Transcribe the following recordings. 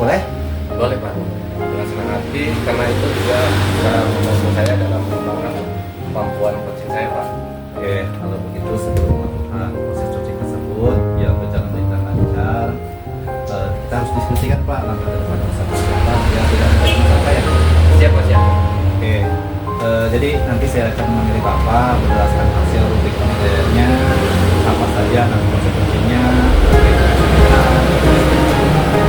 Boleh? Boleh Pak, dengan senang hati karena itu juga bisa membantu saya dalam mengembangkan kemampuan coaching saya Pak. Oke, kalau begitu sebelum melakukan proses coaching tersebut biar berjalan dengan lancar, kita harus diskusikan Pak langkah ke depan seperti apa biar tidak terjadi masalah ya. Siap Pak, siap. Oke, jadi nanti saya akan memanggil Bapak berdasarkan hasil rubrik penilaiannya, apa saja nanti proses coachingnya,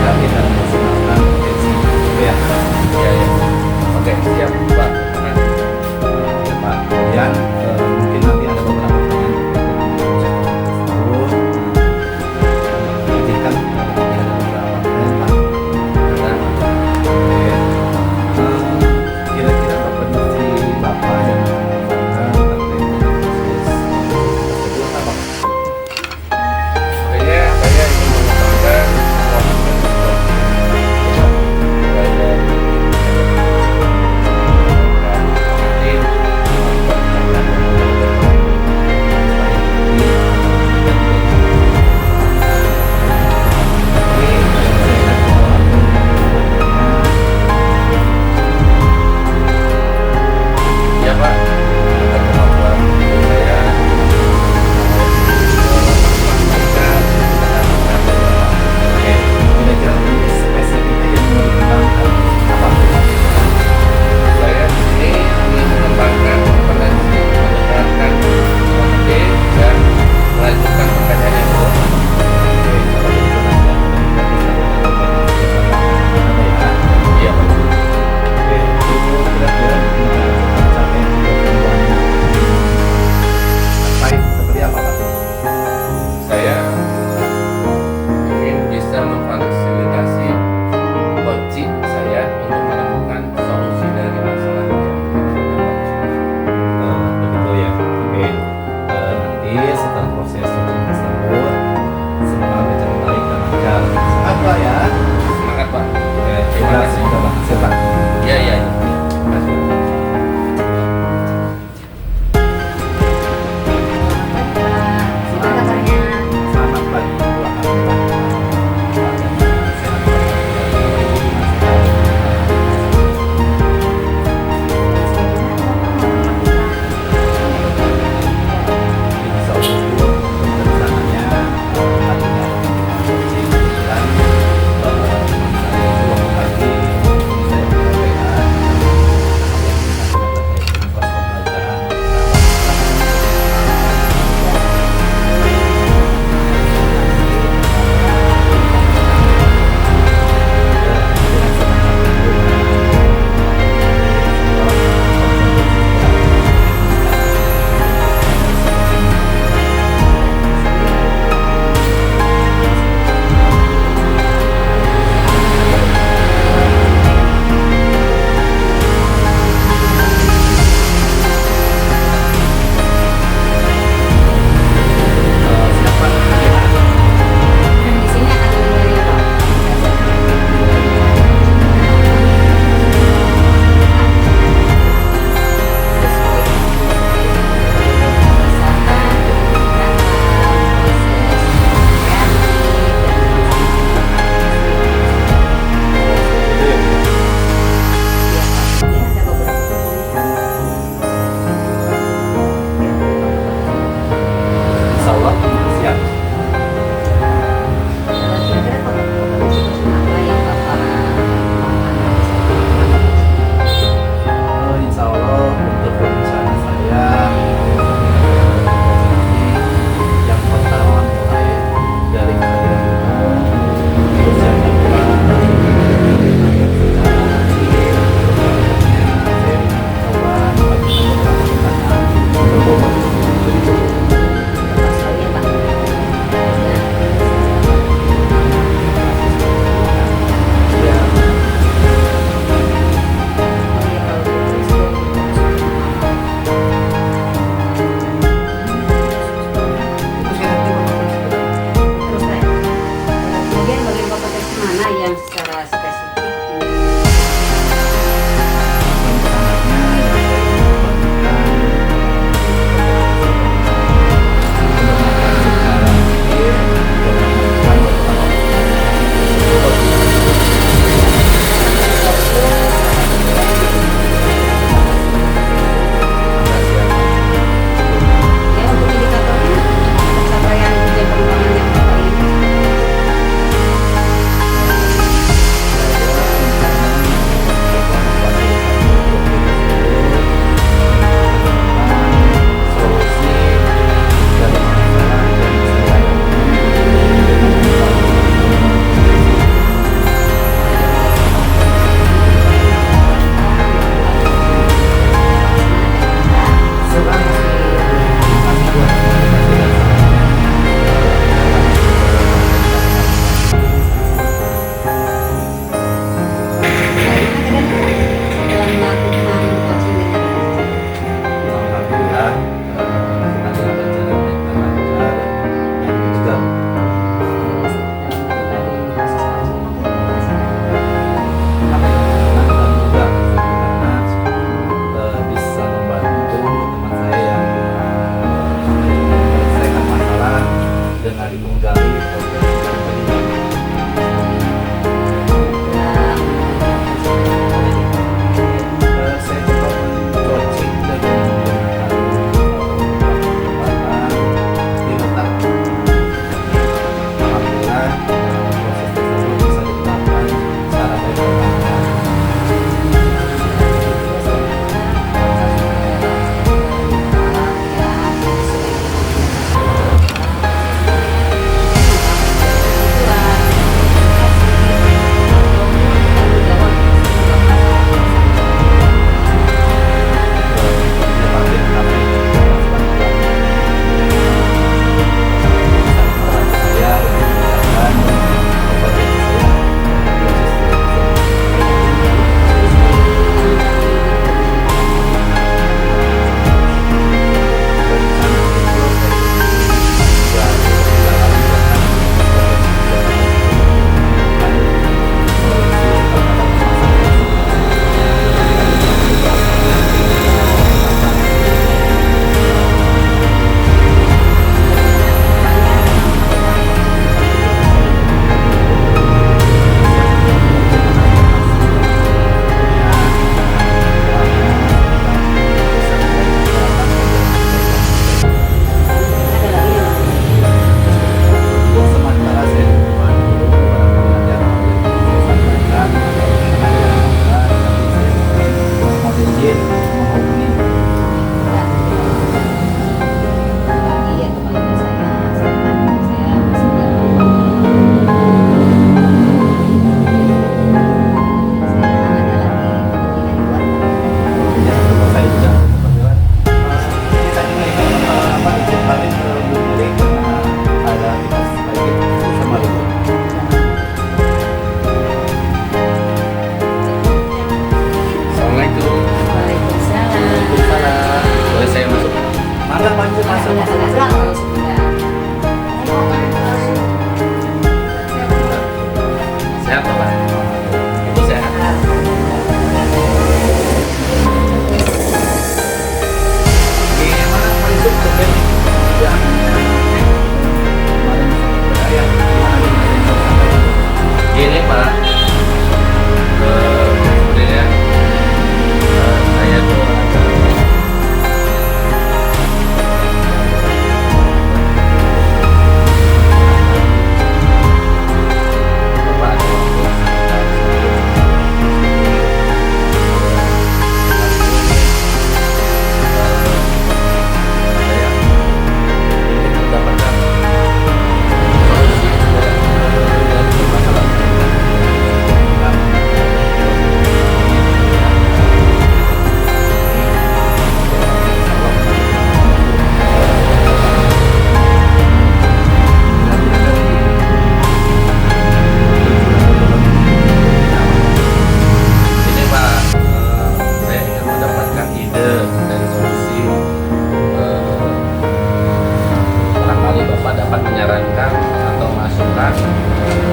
dan kita memaksimalkan potensi itu ya. Iya, iya. Oke, siap Pak. Ya, Pak. Kemudian mungkin nanti ada beberapa pertanyaan terkait dengan proses tersebut. Izinkan nanti ada beberapa pertanyaan Pak. Nah, Oke. Kira-kira kompetensi Bapak yang mengembangkan terkait dengan proses tersebut apa? pokoknya saya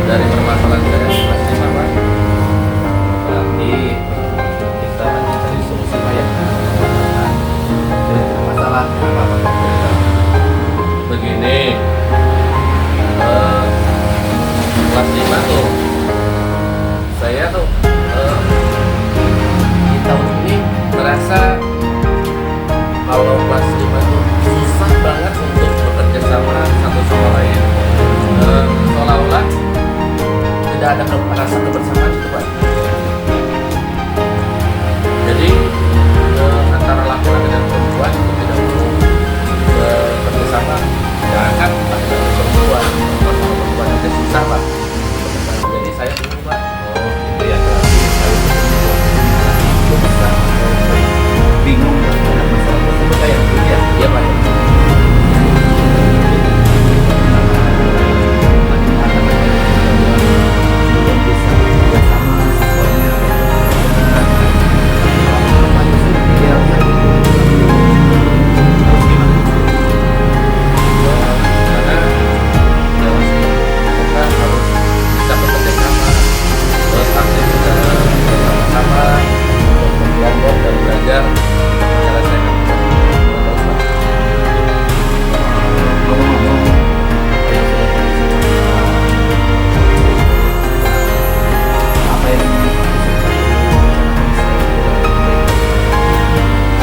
dari permasalahan saya pasti sama. Berarti kita lagi cari solusi Pak ya. Masalah apa Pak? Begini, kelas 5 tuh saya tuh di tahun ini merasa kalau kelas 5 tuh susah banget untuk bekerja sama satu sama lain. Seolah-olah tidak ada rasa kebersamaan itu Pak. Jadi antara laki-laki dan perempuan itu tidak mau bekerja sama. Jangan laki-laki perempuan, perempuan aja susah Pak. Jadi saya bingung Pak. Oh itu ya, berarti saya belum bisa bingung terhadap masalah tersebut kayak gitu ya. Iya Pak. Belum bisa bekerja sama siswanya. Kalau Pak Yusuf idealnya harus gimana? Karena dalam kita harus bisa bekerja sama, terus aktif bersama-sama untuk kelompok dan belajar cara saya Ngomong-ngomong, Pak Yusuf, apa yang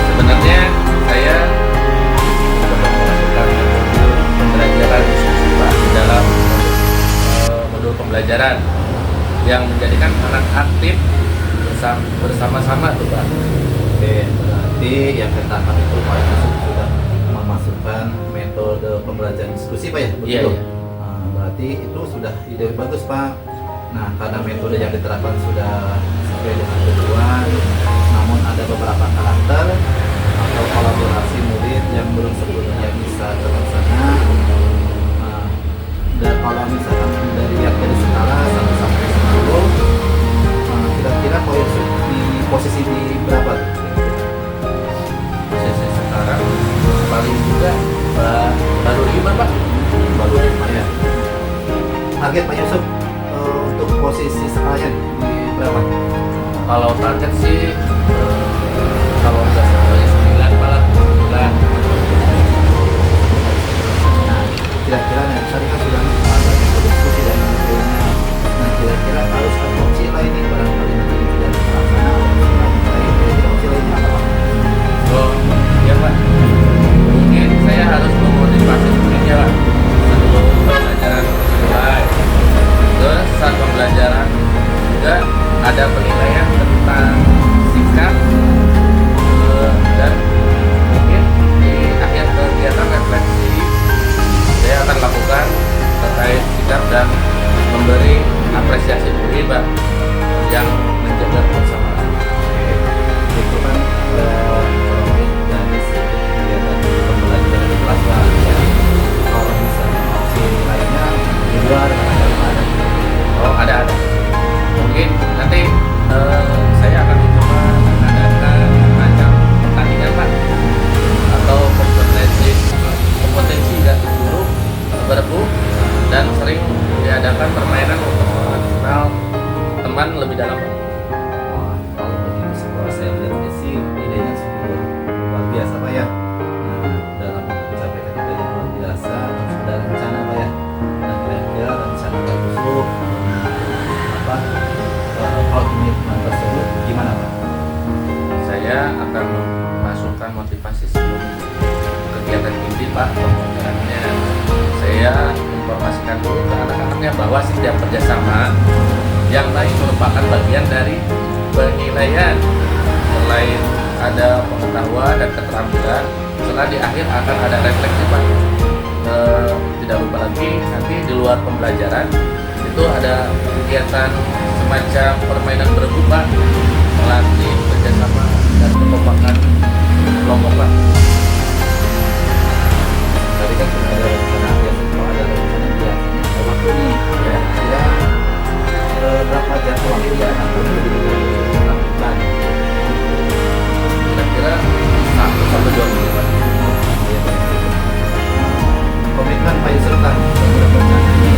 sebenarnya saya mencoba memasukkan modul pembelajaran diskusi Pak di dalam modul pembelajaran yang menjadikan anak aktif bersama-sama tuh Pak. Oke, berarti yang pertama itu Pak Yusuf sudah memasukkan metode pembelajaran diskusi Pak ya? Betul? Iya, iya. Nah, berarti itu sudah ide bagus Pak. Nah, karena metode yang diterapkan sudah sesuai dengan tujuan, namun ada beberapa karakter atau kolaborasi murid yang belum sepenuhnya bisa terlaksana. Nah, dan kalau misalkan dilihat dari skala 1 sampai 10, kira-kira Pak Yusuf di posisi di berapa tuh? Posisi sekarang paling juga baru 5 Pak. Baru 5 ya. Target Pak Yusuf untuk posisi skalanya di berapa? Kalau target sih kalau nggak salah 9 malah 9. Nah, kira-kira nih, tadi kan sudah ada metode diskusi dan lain-lainnya. Nah, kira-kira harus ada opsi lain nih, barangkali nanti tidak terlaksana atau lain. Kira-kira opsi lainnya apa Pak? Oh iya Pak, mungkin saya harus memotivasi muridnya Pak sebelum pembelajaran mulai. Terus saat pembelajaran juga ada penilaian tentang sikap dan mungkin di akhir kegiatan refleksi saya akan lakukan terkait sikap dan memberi apresiasi murid Pak yang menjaga kebersamaan. Itu kan dari segi kegiatan pembelajaran di kelas Pak ya. Kalau misalnya opsi lainnya di luar ada. Oh ada. Mungkin nanti saya akan mencoba mengadakan macam pertandingan Pak atau kompetensi ganti guru berbu dan sering diadakan permainan untuk mengenal teman lebih dalam Pak. Wah, kalau begitu sekolah saya lihatnya sih idenya sungguh luar biasa Pak ya. Nah, dalam mencapai ide yang luar biasa harus ada rencana Pak ya. Nah, kira-kira rencana Pak Yusuf apa komitmen tersebut gimana Pak? Saya akan memasukkan motivasi sebelum kegiatan inti Pak pembelajarannya. Saya informasikan dulu ke anak-anaknya bahwa setiap kerjasama yang lain merupakan bagian dari penilaian. Selain ada pengetahuan dan keterampilan, setelah di akhir akan ada refleksi Pak. Tidak lupa lagi nanti di luar pembelajaran itu ada kegiatan semacam permainan bergu Pak, melatih kerjasama dan kekompakan kelompok Pak. Tadi kan sudah ada rencana biasa, kalau ada rencana biasanya ada waktu nih ya. Kira berapa jadwal waktu yang akan dilakukan? Kira-kira 1 sampai 2 minggu Pak. Komitmen Pak Yusuf kan terhadap rencana ini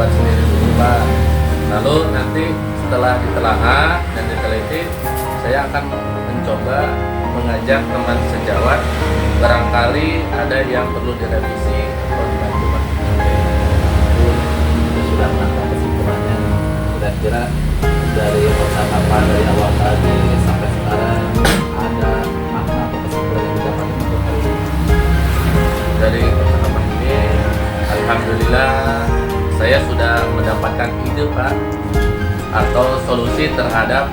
buat sendiri dulu Pak. Lalu nanti setelah ditelaah dan diteliti, saya akan mencoba mengajak teman sejawat, barangkali ada yang perlu direvisi atau dibantu Pak. Itu sudah menangkap kesimpulannya. Kira-kira dari percakapan dari awal tadi sampai sekarang ada makna atau kesimpulan yang didapat untuk hari ini? Dari percakapan ini, alhamdulillah saya sudah mendapatkan ide Pak, atau solusi terhadap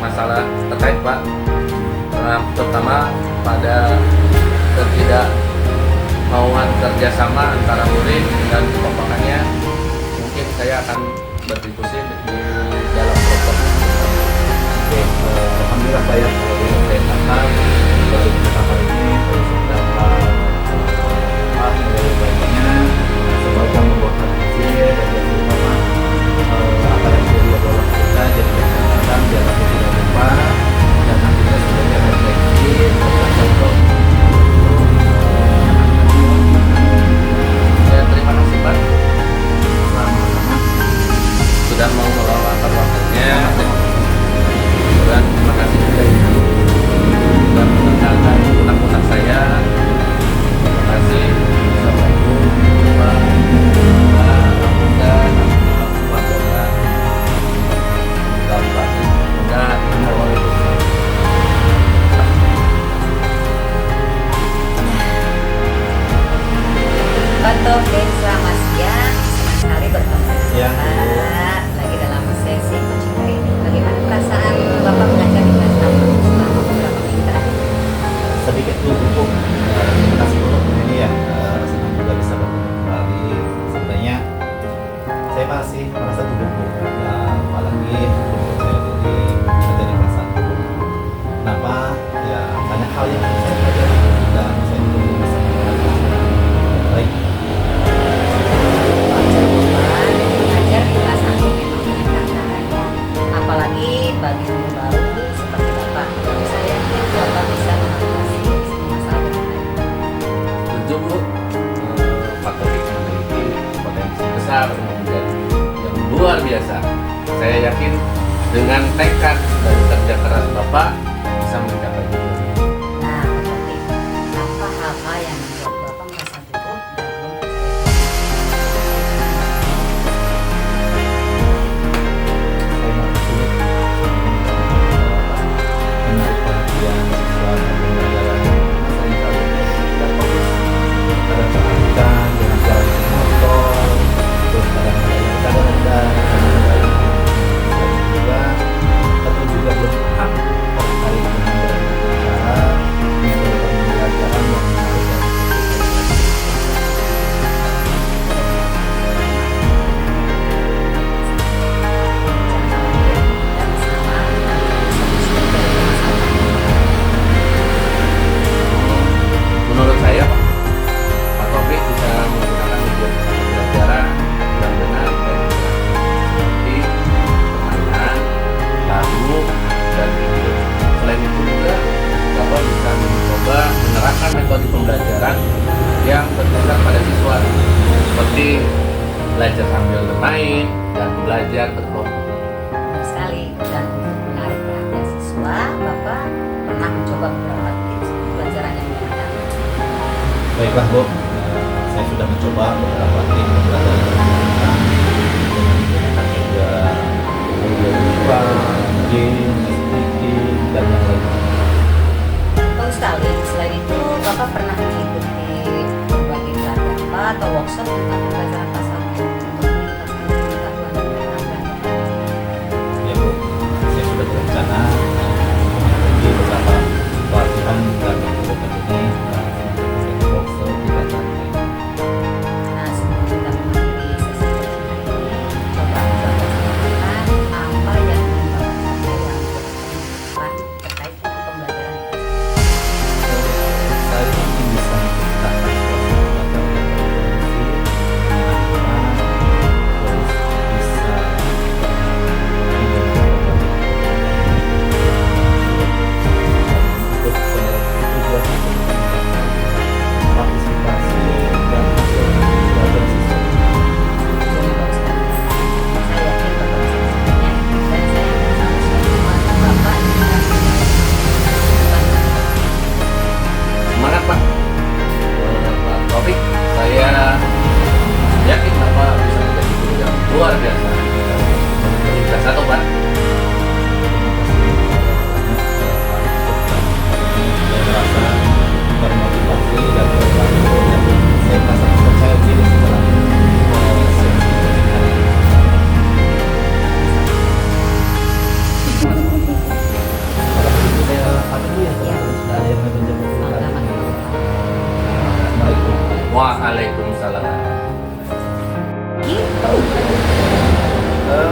masalah terkait Pak, terutama pada ketidakmauan kerjasama antara murid dan kekompakannya. Mungkin saya akan berdiskusi di dalam kelompok. Oke, alhamdulillah Pak ya, kalau yang saya tangkap dari percakapan ini saya sudah dapat dari baiknya semoga membuat kecil dan jangan lupa apa yang jadi obrolan kita jadi catatan biar aku tidak lupa dan nantinya sebenarnya refleksi untuk Ya, terima kasih Pak sama-sama. sudah mau meluangkan waktunya, dan terima kasih juga Ibu sudah mendengarkan unek-unek saya. Terima kasih. Assalamualaikum warahmatullahi wabarakatuh. Pak Taufik, selamat siang. Senang sekali bertemu Ya. Bapak lagi dalam sesi coaching hari ini. Bagaimana perasaan Bapak mengajar di kelas 6 selama beberapa minggu terakhir? Sedikit dulu terima kasih untuk ini ya, senang juga bisa bertemu kembali. Sebenarnya saya masih merasa gugup ya, apalagi untuk saya ini menjadi kelas 1. Kenapa? Ya banyak hal yang harus saya pelajari dan saya belum bisa melakukan baik. Wajar Bapak, mengajar di kelas 1 memang banyak tantangannya. Apalagi bagi guru baru seperti Bapak. Tentu saja Bapak bisa mengatasi semua masalah dengan baik. Setuju Bu. Pak Taufik memiliki potensi besar untuk menjadi yang luar biasa. Saya yakin dengan tekad dan kerja keras Bapak bisa mencapai itu. Nah, Pak Taufik, apa hal-hal yang membuat Bapak merasa gugup dan belum percaya? Saya masih menarik perhatian siswa dan pembelajaran seringkali tidak fokus. Kadang teralihkan dengan jalan yang motor, terus kadang ada yang kadang-kadang juga atau juga belum paham terkait dengan cara metode pembelajaran yang menarik dan Menurut saya Pak Taufik bisa menggunakan metode pembelajaran yang benar dan seperti permainan, lagu, dan video. Selain itu juga Bapak bisa mencoba menerapkan metode pembelajaran yang berdasar pada siswa, seperti belajar sambil bermain dan belajar berkelompok. Benar sekali, dan untuk menarik perhatian siswa, Bapak pernah mencoba beberapa tips pembelajaran yang mudah. baiklah Bu, saya sudah mencoba beberapa tim pembelajaran yang menggunakan juga audio visual, game, speaking, dan yang lainnya. Bagus sekali. Selain itu, Bapak pernah mengikuti berbagai pelatihan Pak atau workshop tentang pembelajaran bahasa untuk meningkatkan pengetahuan dan keterampilan Bapak. Ya Bu, saya sudah berencana mengikuti beberapa pelatihan dan beberapa ini workshop di Jakarta. Nah, sebelum kita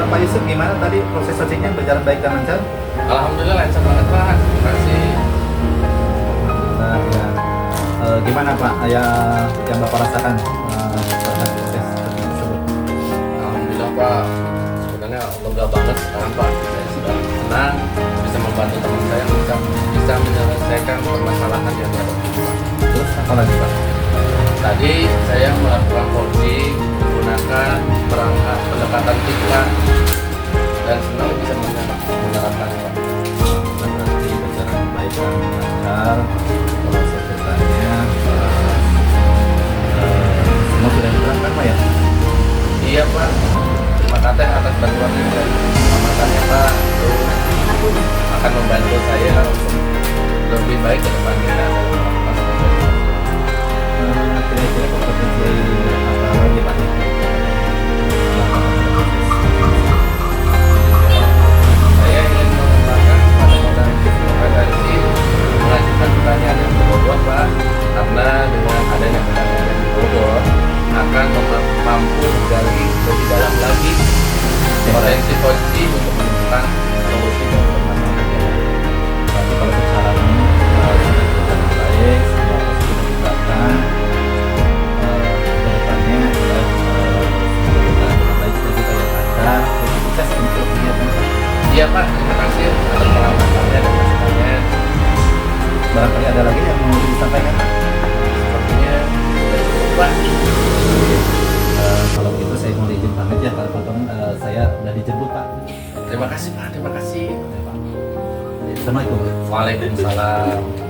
Pak Yusuf, gimana tadi proses coachingnya berjalan baik dan lancar? Alhamdulillah lancar banget Pak. Terima kasih. Nah, ya. Gimana Pak yang Bapak rasakan terhadap proses coaching tersebut? Alhamdulillah Pak. Sebenarnya lega banget sekarang Pak. Saya sudah senang bisa membantu teman saya bisa menyelesaikan permasalahan yang ada di Pak. Terus apa lagi Pak? Tadi saya melakukan coaching menggunakan perangkat pendekatan kita dan senang bisa menerapkannya Pak. Nah, berarti berjalan baik dan lancar proses ceritanya. Semua sudah diterapkan Pak ya? Iya Pak. Terima kasih atas bantuannya dan pemahamannya Pak. Itu akan membantu saya untuk lebih baik ke depannya dalam melakukan proses. Kira-kira kompetensi apa lagi Pak? Saya ingin mengembangkan pada modal kompetensi mengajukan pertanyaan yang berbobot Pak, karena dengan adanya pertanyaan yang berbobot akan mampu menggali lebih dalam lagi potensi untuk menemukan solusi dari permasalahan yang ada. Berarti kalau secara ini sudah berjalan baik, semua sudah diterapkan. Kedepannya kita berjalan dengan baik dan kita yang ada sukses untuk kegiatan. Iya Pak, terima kasih atas pengalamannya dan masukannya. Barangkali ada lagi yang mau disampaikan Pak? Sepertinya sudah cukup Pak. Kalau begitu saya mau izin pamit ya Pak Potong, saya udah dijemput Pak. Terima kasih Pak, terima kasih. Assalamualaikum. Waalaikumsalam.